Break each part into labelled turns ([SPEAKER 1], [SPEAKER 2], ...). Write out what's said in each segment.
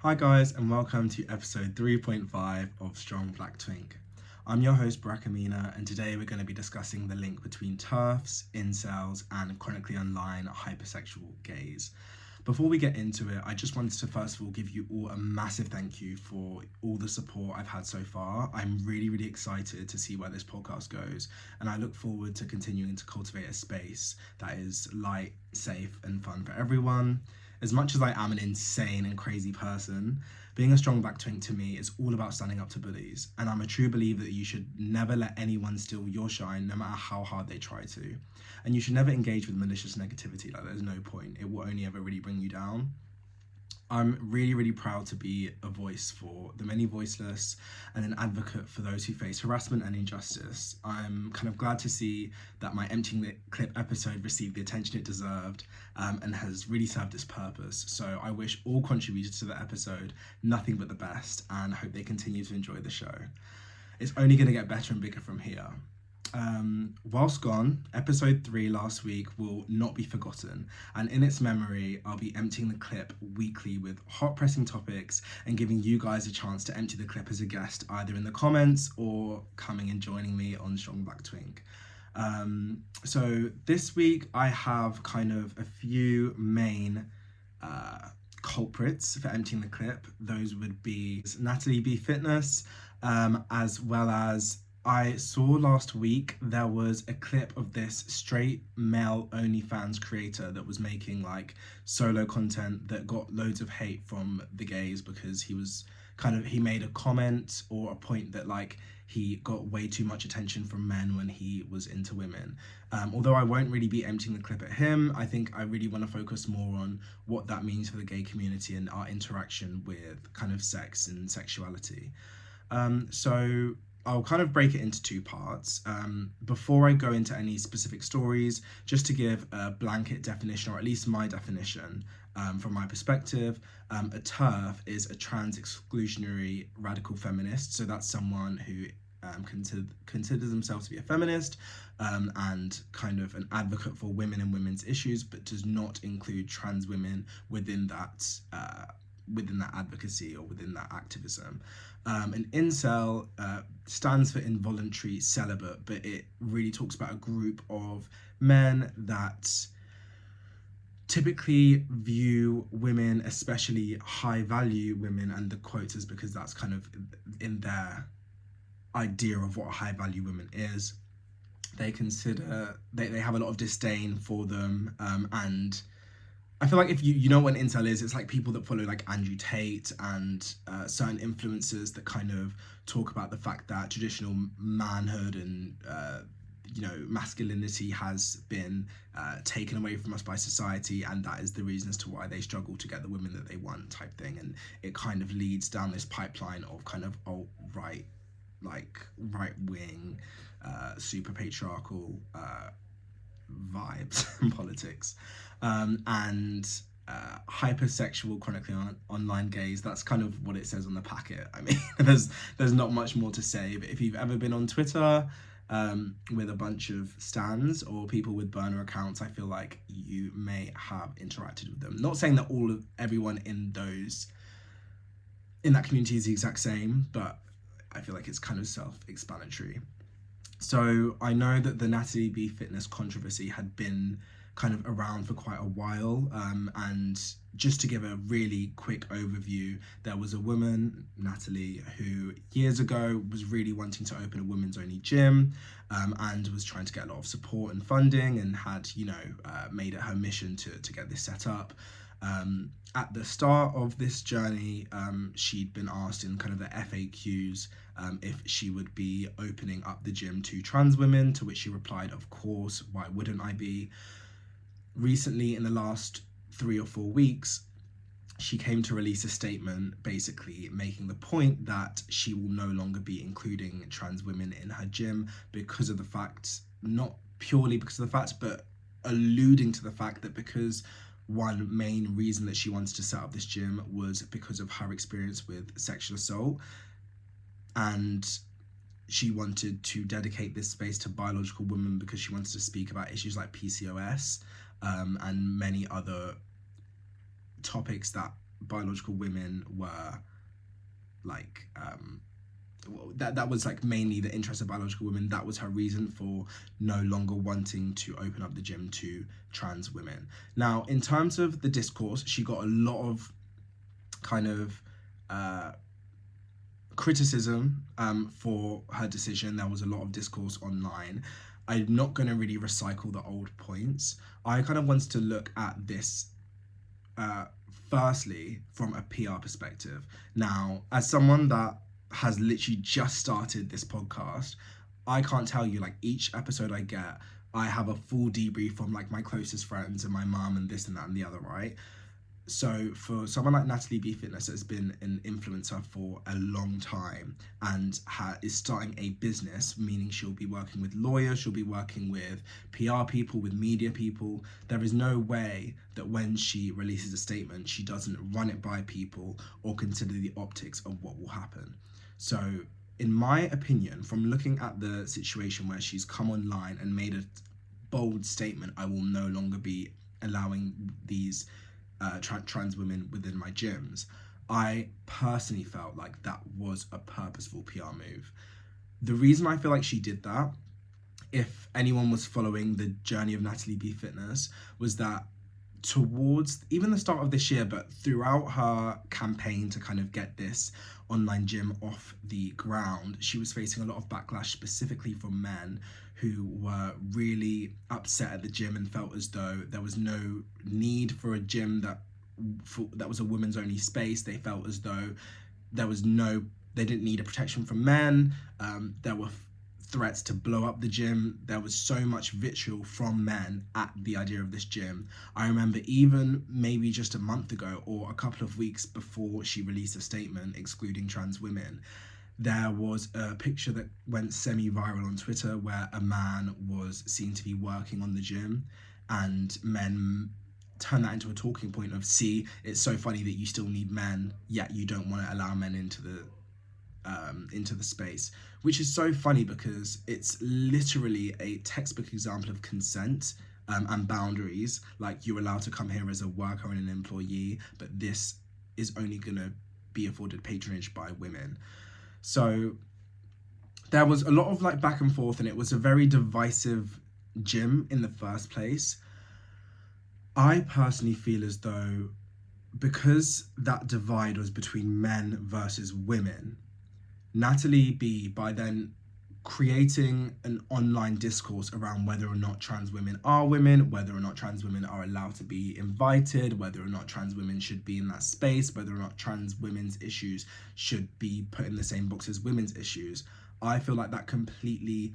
[SPEAKER 1] Hi guys, and welcome to episode 3.5 of Strong Black Twink. I'm your host Barack Amina, and today we're going to be discussing the link between TERFs, incels, and chronically online hypersexual gays. Before we get into it, I just wanted to first of all give you all a massive thank you for all the support I've had so far. I'm really excited to see where this podcast goes, and I look forward to continuing to cultivate a space that is light, safe, and fun for everyone. As much as I am an insane and crazy person, being a strong black twink to me is all about standing up to bullies, and I'm a true believer that you should never let anyone steal your shine, no matter how hard they try to. And you should never engage with malicious negativity, like there's no point. It will only ever really bring you down. I'm really proud to be a voice for the many voiceless and an advocate for those who face harassment and injustice. I'm kind of glad to see that my Emptying the Clip episode received the attention it deserved and has really served its purpose. So I wish all contributors to the episode nothing but the best and hope they continue to enjoy the show. It's only going to get better and bigger from here. Whilst gone, episode 3 last week will not be forgotten, and in its memory I'll be emptying the clip weekly with hot pressing topics and giving you guys a chance to empty the clip as a guest, either in the comments or coming and joining me on Strong Black Twink. So this week I have kind of a few main culprits for emptying the clip. Those would be Natalee B Fitness, as well as I saw last week there was a clip of this straight male OnlyFans creator that was making like solo content that got loads of hate from the gays because he made a comment or a point that like he got way too much attention from men when he was into women. Although I won't really be emptying the clip at him, I think I really want to focus more on what that means for the gay community and our interaction with kind of sex and sexuality. So I'll kind of break it into two parts. Before I go into any specific stories, just to give a blanket definition, or at least my definition from my perspective, a TERF is a trans exclusionary radical feminist. So that's someone who considers themselves to be a feminist and kind of an advocate for women and women's issues, but does not include trans women within that advocacy or within that activism. An incel stands for involuntary celibate, but it really talks about a group of men that typically view women, especially high value women, and the quotes is because that's kind of in their idea of what a high value woman is. They have a lot of disdain for them, and I feel like if you know what an incel is, it's like people that follow like Andrew Tate and certain influencers that kind of talk about the fact that traditional manhood and masculinity has been taken away from us by society, and that is the reason as to why they struggle to get the women that they want type thing. And it kind of leads down this pipeline of kind of alt-right, like right-wing, super patriarchal vibes in politics. And hypersexual chronically online gays, that's kind of what it says on the packet. I mean, there's not much more to say, but if you've ever been on Twitter with a bunch of stans or people with burner accounts, I feel like you may have interacted with them. Not saying that everyone in that community is the exact same, but I feel like it's kind of self-explanatory. So I know that the Natalee B Fitness controversy had been kind of around for quite a while, and just to give a really quick overview, there was a woman, Natalee, who years ago was really wanting to open a women's only gym, and was trying to get a lot of support and funding, and had made it her mission to get this set up. At the start of this journey, she'd been asked in kind of the FAQs if she would be opening up the gym to trans women, to which she replied, of course, why wouldn't I be? Recently, in the last 3 or 4 weeks, she came to release a statement basically making the point that she will no longer be including trans women in her gym because of the fact, not purely because of the fact, but alluding to the fact that because one main reason that she wanted to set up this gym was because of her experience with sexual assault, and she wanted to dedicate this space to biological women because she wanted to speak about issues like PCOS and many other topics that biological women were like that was like mainly the interest of biological women. That was her reason for no longer wanting to open up the gym to trans women. Now, in terms of the discourse, she got a lot of kind of criticism for her decision. There was a lot of discourse online. I'm not going to really recycle the old points. I kind of wanted to look at this firstly from a PR perspective. Now, as someone that has literally just started this podcast, I can't tell you, like, each episode I get, I have a full debrief from like my closest friends and my mom and this and that and the other, right? So for someone like Natalee B Fitness that's been an influencer for a long time and is starting a business, meaning she'll be working with lawyers, she'll be working with PR people, with media people, there is no way that when she releases a statement, she doesn't run it by people or consider the optics of what will happen. So in my opinion, from looking at the situation where she's come online and made a bold statement, I will no longer be allowing these trans women within my gyms, I personally felt like that was a purposeful PR move. The reason I feel like she did that, if anyone was following the journey of Natalee B Fitness, was that towards even the start of this year, but throughout her campaign to kind of get this online gym off the ground, she was facing a lot of backlash, specifically from men who were really upset at the gym and felt as though there was no need for a gym that was a women's only space. They felt as though they didn't need a protection from men. There were threats to blow up the gym. There was so much vitriol from men at the idea of this gym. I remember even maybe just a month ago or a couple of weeks before she released a statement excluding trans women, there was a picture that went semi-viral on Twitter where a man was seen to be working on the gym, and men turned that into a talking point of, see, it's so funny that you still need men, yet you don't want to allow men into the space, which is so funny because it's literally a textbook example of consent and boundaries. Like, you're allowed to come here as a worker and an employee, but this is only going to be afforded patronage by women. So there was a lot of like back and forth, and it was a very divisive gym in the first place. I personally feel as though because that divide was between men versus women, Natalee B, by then creating an online discourse around whether or not trans women are women, whether or not trans women are allowed to be invited, whether or not trans women should be in that space, whether or not trans women's issues should be put in the same box as women's issues, I feel like that completely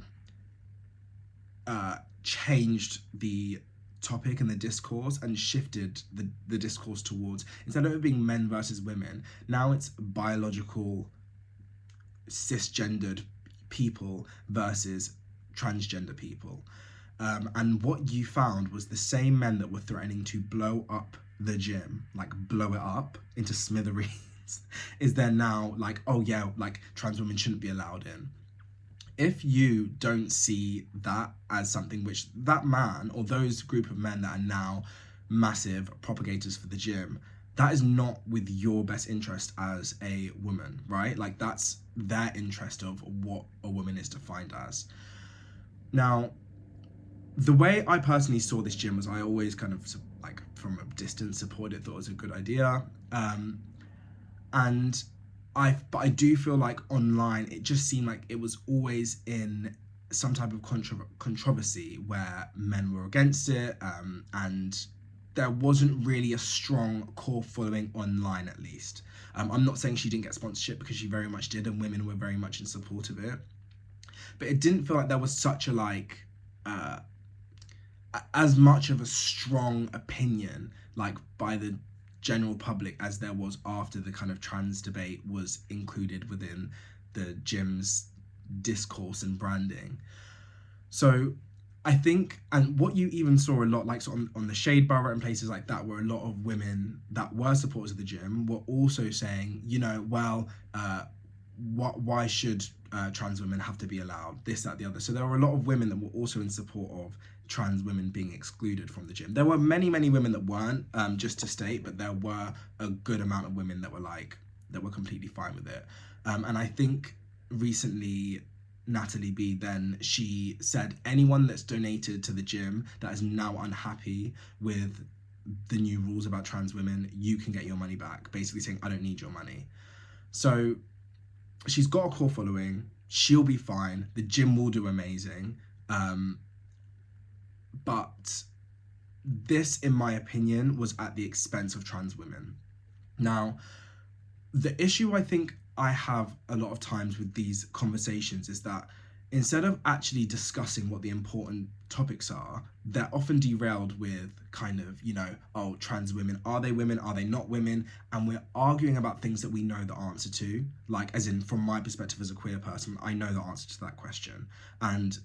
[SPEAKER 1] changed the topic and the discourse and shifted the discourse towards, instead of it being men versus women, now it's biological cisgendered people versus transgender people. And what you found was the same men that were threatening to blow up the gym, like blow it up into smithereens, is then now like, oh yeah, like trans women shouldn't be allowed in. If you don't see that as something which that man or those group of men that are now massive propagators for the gym, that is not with your best interest as a woman, right? Like, that's their interest of what a woman is defined as. Now, the way I personally saw this gym was I always kind of like from a distance supported it, thought it was a good idea. But I do feel like online it just seemed like it was always in some type of controversy where men were against it, and there wasn't really a strong core following online, at least. I'm not saying she didn't get sponsorship, because she very much did, and women were very much in support of it. But it didn't feel like there was such a as much of a strong opinion like by the general public as there was after the kind of trans debate was included within the gym's discourse and branding. So I think, and what you even saw a lot, like so on the Shade Borough and places like that, where a lot of women that were supporters of the gym were also saying, you know, well, why should trans women have to be allowed this, that, the other? So there were a lot of women that were also in support of trans women being excluded from the gym. There were many women that weren't, just to state, but there were a good amount of women that were completely fine with it. And I think recently Natalee B, then she said anyone that's donated to the gym that is now unhappy with the new rules about trans women, you can get your money back, basically saying I don't need your money. So she's got a core following, she'll be fine, the gym will do amazing. But this, in my opinion, was at the expense of trans women. Now, the issue I think I have a lot of times with these conversations is that instead of actually discussing what the important topics are, they're often derailed with kind of, oh, trans women, are they not women? And we're arguing about things that we know the answer to, like, as in, from my perspective as a queer person, I know the answer to that question. And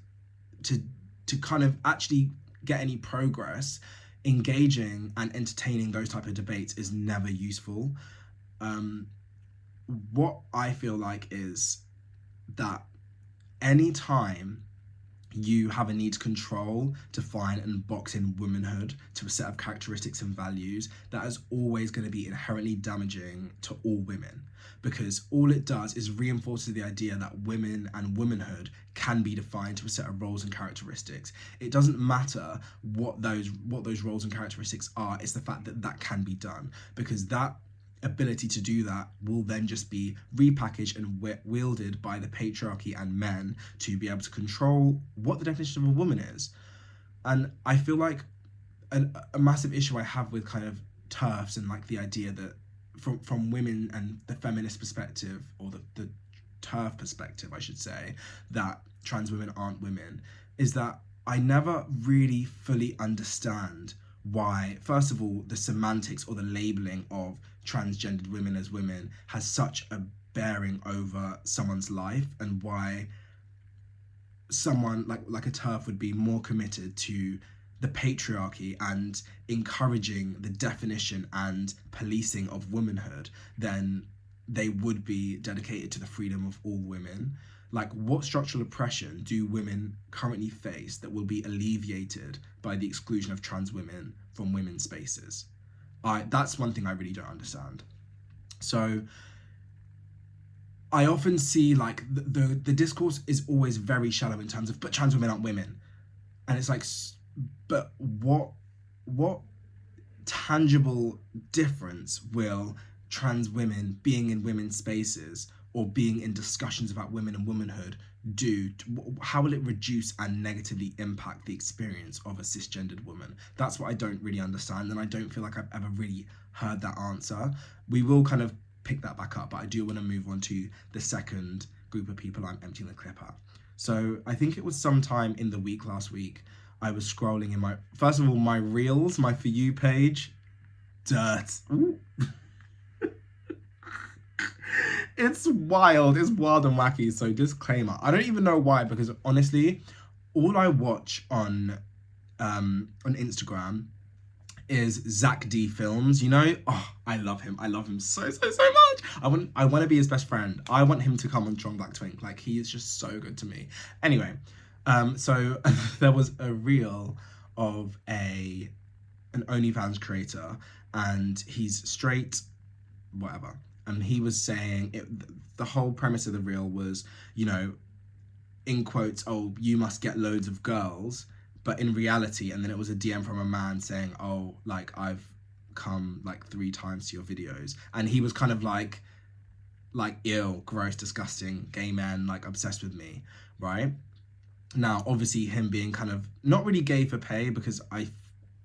[SPEAKER 1] to kind of actually get any progress, engaging and entertaining those type of debates is never useful. What I feel like is that any time you have a need to control, define and box in womanhood to a set of characteristics and values, that is always going to be inherently damaging to all women, because all it does is reinforces the idea that women and womanhood can be defined to a set of roles and characteristics. It doesn't matter what those roles and characteristics are, it's the fact that that can be done, because that ability to do that will then just be repackaged and wielded by the patriarchy and men to be able to control what the definition of a woman is. And I feel like a massive issue I have with kind of TERFs and like the idea that from women and the feminist perspective, or the TERF perspective I should say, that trans women aren't women, is that I never really fully understand why, first of all, the semantics or the labeling of transgendered women as women has such a bearing over someone's life, and why someone like a TERF would be more committed to the patriarchy and encouraging the definition and policing of womanhood than they would be dedicated to the freedom of all women. Like, what structural oppression do women currently face that will be alleviated by the exclusion of trans women from women's spaces? That's one thing I really don't understand. So I often see like the discourse is always very shallow in terms of, but trans women aren't women. And it's like, but what tangible difference will trans women being in women's spaces or being in discussions about women and womanhood do? How will it reduce and negatively impact the experience of a cisgendered woman? That's what I don't really understand, and I don't feel like I've ever really heard that answer. We will kind of pick that back up, but I do want to move on to the second group of people I'm emptying the clip at. So I think it was sometime in the week last week, I was scrolling in first of all, my reels, my For You page. Ooh. It's wild and wacky, so disclaimer. I don't even know why, because honestly, all I watch on Instagram is Zach D Films, Oh, I love him so much. I want to be his best friend. I want him to come on Strong Black Twink. Like, he is just so good to me. Anyway, so there was a reel of an OnlyFans creator, and he's straight, whatever. And he was saying the whole premise of the reel was, in quotes, oh, you must get loads of girls. But in reality, and then it was a DM from a man saying, oh, like, I've come like 3 times to your videos. And he was kind of like ill, gross, disgusting, gay men, like obsessed with me, right? Now, obviously him being kind of not really gay for pay, because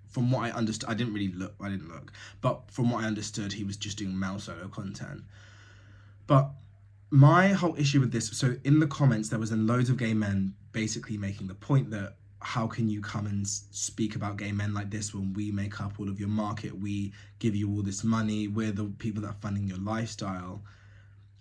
[SPEAKER 1] from what I understood, I didn't look, but from what I understood, he was just doing male solo content. But my whole issue with this, so in the comments, there was loads of gay men basically making the point that, how can you come and speak about gay men like this when we make up all of your market, we give you all this money, we're the people that are funding your lifestyle.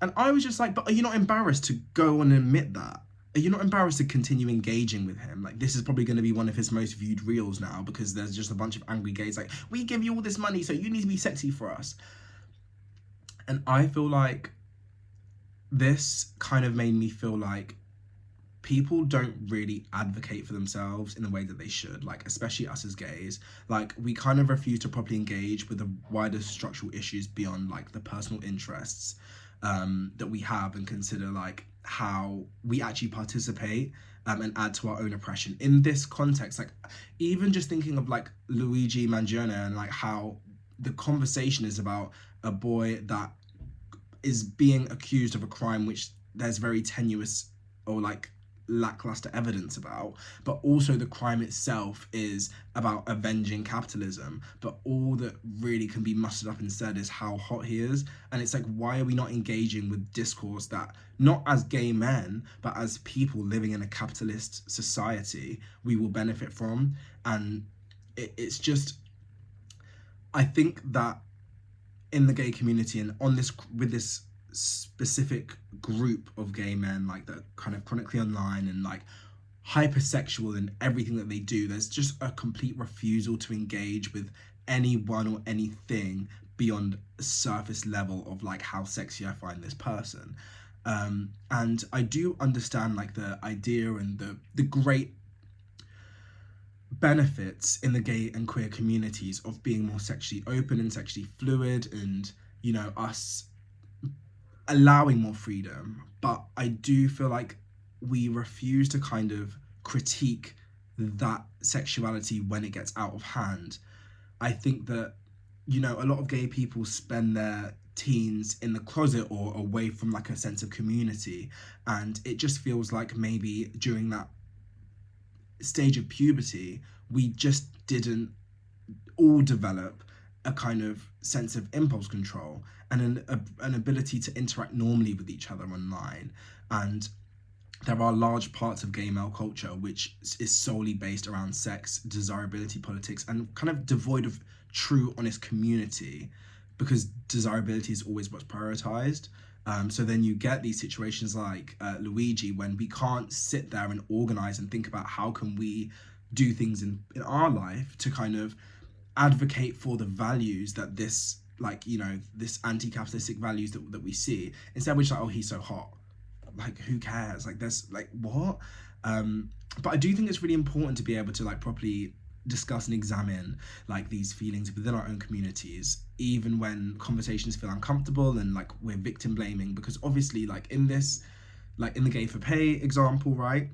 [SPEAKER 1] And I was just like, but are you not embarrassed to go and admit that? Are you not embarrassed to continue engaging with him? Like, this is probably going to be one of his most viewed reels now, because there's just a bunch of angry gays like, we give you all this money, so you need to be sexy for us. And I feel like this kind of made me feel like people don't really advocate for themselves in the way that they should, like especially us as gays. Like we kind of refuse to properly engage with the wider structural issues beyond like the personal interests that we have, and consider like how we actually participate and add to our own oppression in this context. Like even just thinking of like Luigi Mangione and like how the conversation is about a boy that is being accused of a crime which there's very tenuous or like lackluster evidence about, but also the crime itself is about avenging capitalism, but all that really can be mustered up instead is how hot he is. And it's like, why are we not engaging with discourse that, not as gay men but as people living in a capitalist society, we will benefit from? And it's just, I think that in the gay community and on this, with this specific group of gay men, like that kind of chronically online and like hypersexual in everything that they do, there's just a complete refusal to engage with anyone or anything beyond a surface level of like how sexy I find this person. And I do understand like the idea and the great benefits in the gay and queer communities of being more sexually open and sexually fluid, and you know, us allowing more freedom. But I do feel like we refuse to kind of critique that sexuality when it gets out of hand. I think that, you know, a lot of gay people spend their teens in the closet or away from like a sense of community, and it just feels like maybe during that stage of puberty we just didn't all develop a kind of sense of impulse control and an ability to interact normally with each other online. And there are large parts of gay male culture which is solely based around sex, desirability politics, and kind of devoid of true honest community, because desirability is always what's prioritized. So then you get these situations like Luigi, when we can't sit there and organize and think about how can we do things in our life to kind of advocate for the values that this, like, you know, this anti-capitalistic values that we see. Instead we're just like, oh, he's so hot. Like, who cares? Like, there's like, what? But I do think it's really important to be able to like properly discuss and examine like these feelings within our own communities, even when conversations feel uncomfortable and like we're victim blaming, because obviously like in this, like in the gay for pay example, right,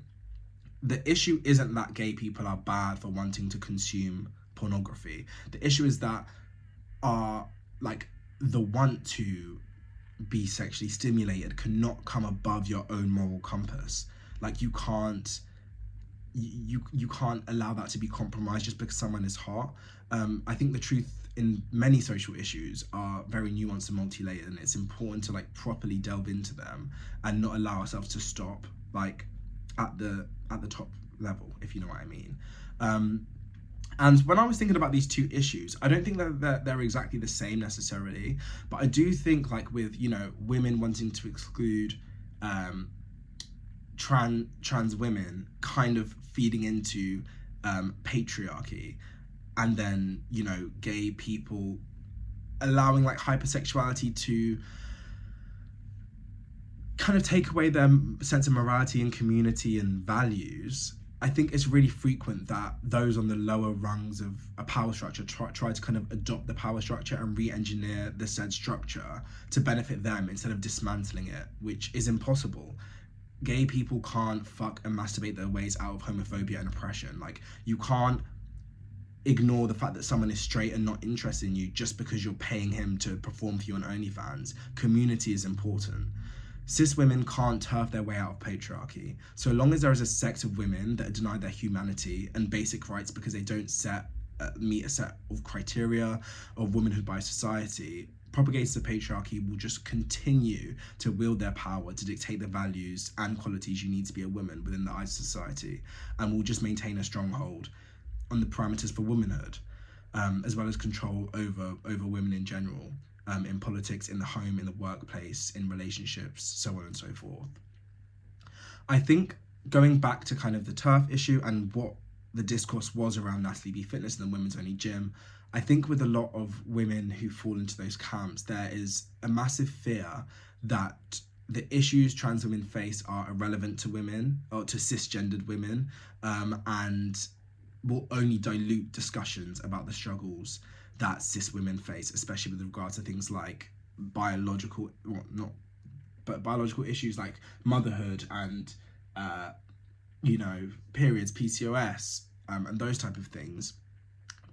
[SPEAKER 1] the issue isn't that gay people are bad for wanting to consume pornography. The issue is that like the want to be sexually stimulated cannot come above your own moral compass. Like you can't allow that to be compromised just because someone is hot. I think the truth in many social issues are very nuanced and multi-layered, and it's important to like properly delve into them and not allow ourselves to stop like at the top level, if you know what I mean. And when I was thinking about these two issues, I don't think that they're exactly the same necessarily, but I do think like with, you know, women wanting to exclude trans women kind of feeding into patriarchy, and then, you know, gay people allowing like hypersexuality to kind of take away their sense of morality and community and values. I think it's really frequent that those on the lower rungs of a power structure try to kind of adopt the power structure and re-engineer the said structure to benefit them instead of dismantling it, which is impossible. Gay people can't fuck and masturbate their ways out of homophobia and oppression. Like, you can't ignore the fact that someone is straight and not interested in you just because you're paying him to perform for you on OnlyFans. Community is important. Cis women can't turf their way out of patriarchy. So long as there is a sect of women that are denied their humanity and basic rights because they don't meet a set of criteria of womanhood by society, propagators of patriarchy will just continue to wield their power to dictate the values and qualities you need to be a woman within the eyes of society, and will just maintain a stronghold on the parameters for womanhood, as well as control over women in general. In politics, in the home, in the workplace, in relationships, so on and so forth. I think going back to kind of the TERF issue and what the discourse was around Natalee B Fitness and the women's only gym, I think with a lot of women who fall into those camps, there is a massive fear that the issues trans women face are irrelevant to women or to cisgendered women, and will only dilute discussions about the struggles that cis women face, especially with regard to things like biological, well, not, but biological issues like motherhood and, periods, PCOS, and those type of things.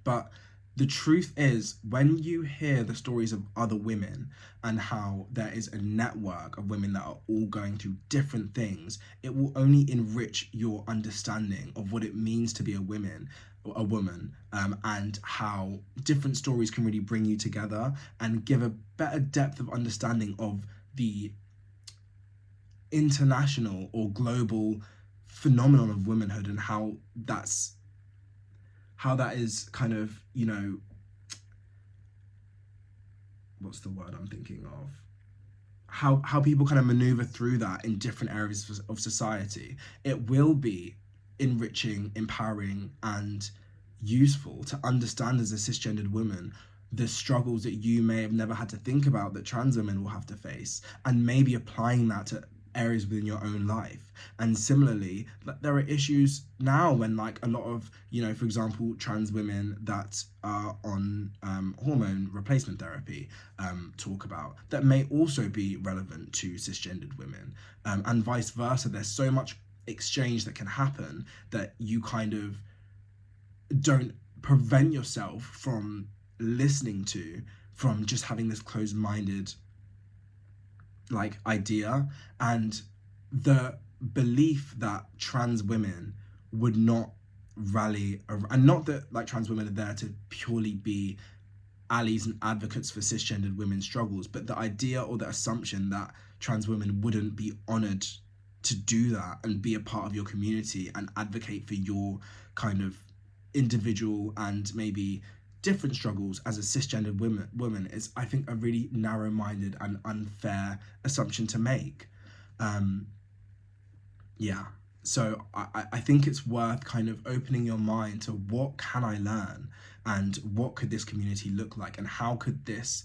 [SPEAKER 1] But the truth is, when you hear the stories of other women and how there is a network of women that are all going through different things, it will only enrich your understanding of what it means to be a woman, and how different stories can really bring you together and give a better depth of understanding of the international or global phenomenon of womanhood, and how that is kind of, what's the word I'm thinking of? How people kind of maneuver through that in different areas of society. It will be enriching, empowering, and useful to understand as a cisgendered woman the struggles that you may have never had to think about that trans women will have to face, and maybe applying that to areas within your own life. And similarly, there are issues now when, like, a lot of, for example, trans women that are on hormone replacement therapy talk about, that may also be relevant to cisgendered women, and vice versa. There's so much exchange that can happen that you kind of don't prevent yourself from listening to, from just having this closed-minded like idea, and the belief that trans women would not rally, and not that like trans women are there to purely be allies and advocates for cisgendered women's struggles, but the idea or the assumption that trans women wouldn't be honored to do that and be a part of your community and advocate for your kind of individual and maybe different struggles as a cisgendered woman is, I think, a really narrow-minded and unfair assumption to make. So I think it's worth kind of opening your mind to what can I learn, and what could this community look like, and how could this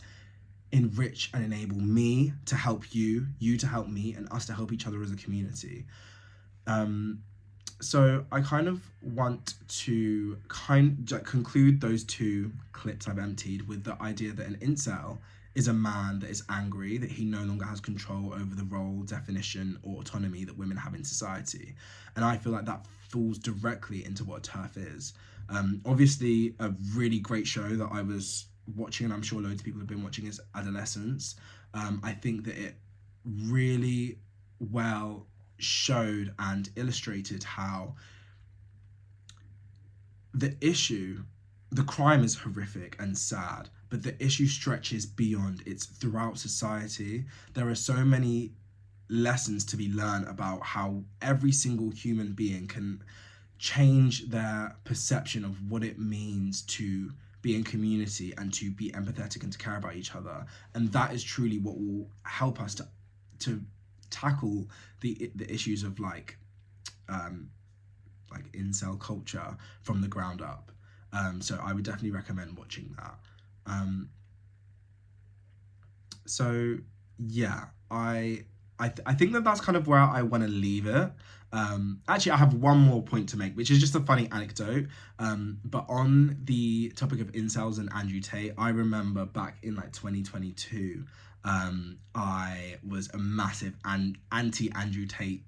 [SPEAKER 1] enrich and enable me to help you to help me, and us to help each other as a community. So I kind of want to conclude those two clips I've emptied with the idea that an incel is a man that is angry that he no longer has control over the role, definition, or autonomy that women have in society. And I feel like that falls directly into what TERF is. Obviously, a really great show that I was watching, and I'm sure loads of people have been watching, is Adolescence. I think that it really well showed and illustrated how the crime is horrific and sad, but the issue stretches beyond. It's throughout society. There are so many lessons to be learned about how every single human being can change their perception of what it means to be in community and to be empathetic and to care about each other. And that is truly what will help us to tackle the issues of like incel culture from the ground up. So I would definitely recommend watching that. So yeah, I think that that's kind of where I want to leave it. Actually, I have one more point to make, which is just a funny anecdote. But on the topic of incels and Andrew Tate, I remember back in like 2022, I was a massive anti-Andrew Tate,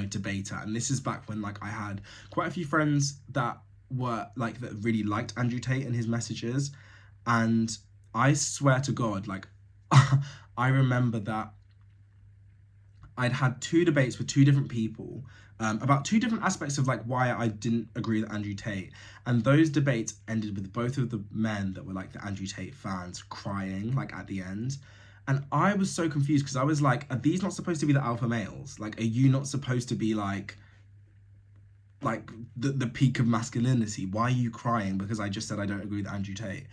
[SPEAKER 1] debater. And this is back when like I had quite a few friends that were like, that really liked Andrew Tate and his messages. And I swear to God, like, I remember that I'd had two debates with two different people about two different aspects of like why I didn't agree with Andrew Tate. And those debates ended with both of the men that were like the Andrew Tate fans crying like at the end. And I was so confused because I was like, are these not supposed to be the alpha males? Like, are you not supposed to be like the peak of masculinity? Why are you crying because I just said I don't agree with Andrew Tate?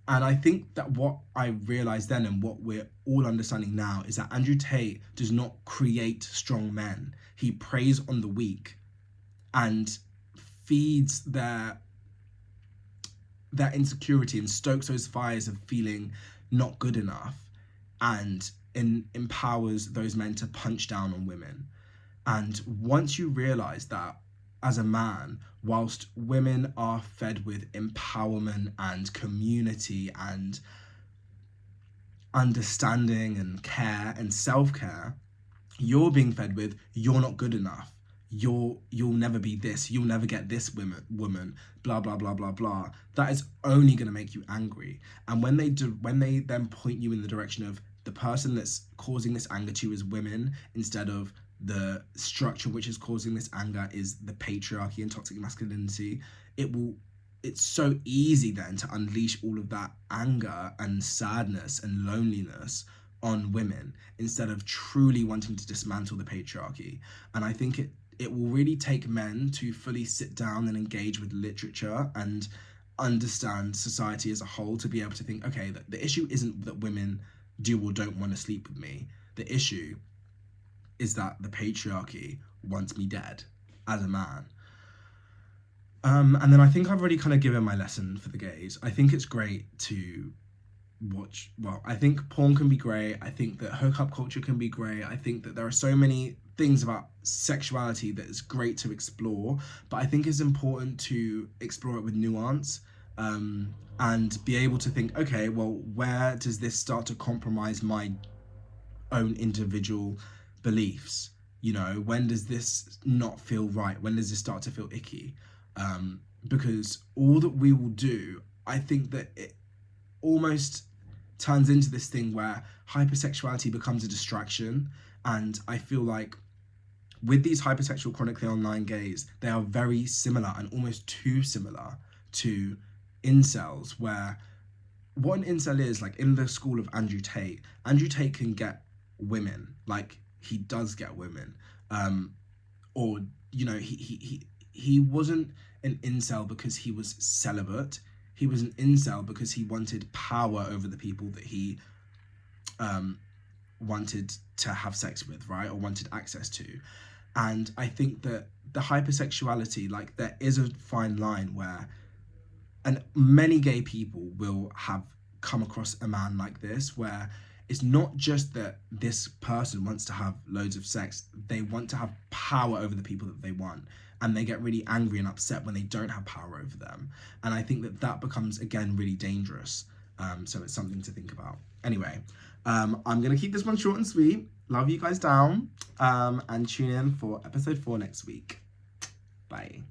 [SPEAKER 1] And I think that what I realized then, and what we're all understanding now, is that Andrew Tate does not create strong men. He preys on the weak and feeds their insecurity and stokes those fires of feeling not good enough. and empowers those men to punch down on women. And once you realize that as a man, whilst women are fed with empowerment and community and understanding and care and self-care, you're being fed with, you're not good enough, you'll never be this, you'll never get this woman, blah blah blah blah blah. That is only going to make you angry. And when they then point you in the direction of the person that's causing this anger to you is women, instead of the structure which is causing this anger is the patriarchy and toxic masculinity, it's so easy then to unleash all of that anger and sadness and loneliness on women, instead of truly wanting to dismantle the patriarchy. And I think it will really take men to fully sit down and engage with literature and understand society as a whole, to be able to think, okay, the issue isn't that women do or don't want to sleep with me. The issue is that the patriarchy wants me dead as a man. And then I think I've already kind of given my lesson for the gays. I think it's great to watch, well, I think porn can be great. I think that hookup culture can be great. I think that there are so many things about sexuality that is great to explore, but I think it's important to explore it with nuance, and be able to think, okay, well, where does this start to compromise my own individual beliefs? You know, when does this not feel right? When does this start to feel icky? Because all that we will do, I think that it almost turns into this thing where hypersexuality becomes a distraction. And I feel like with these hypersexual chronically online gays, they are very similar and almost too similar to incels, where what an incel is, like in the school of Andrew Tate can get women, like he does get women, or, you know, he wasn't an incel because he was celibate. He was an incel because he wanted power over the people that he wanted to have sex with, right? Or wanted access to. And I think that the hypersexuality, like, there is a fine line where, and many gay people will have come across a man like this, where it's not just that this person wants to have loads of sex, they want to have power over the people that they want. And they get really angry and upset when they don't have power over them. And I think that becomes, again, really dangerous. So it's something to think about. Anyway, I'm going to keep this one short and sweet. Love you guys down. And tune in for episode 4 next week. Bye.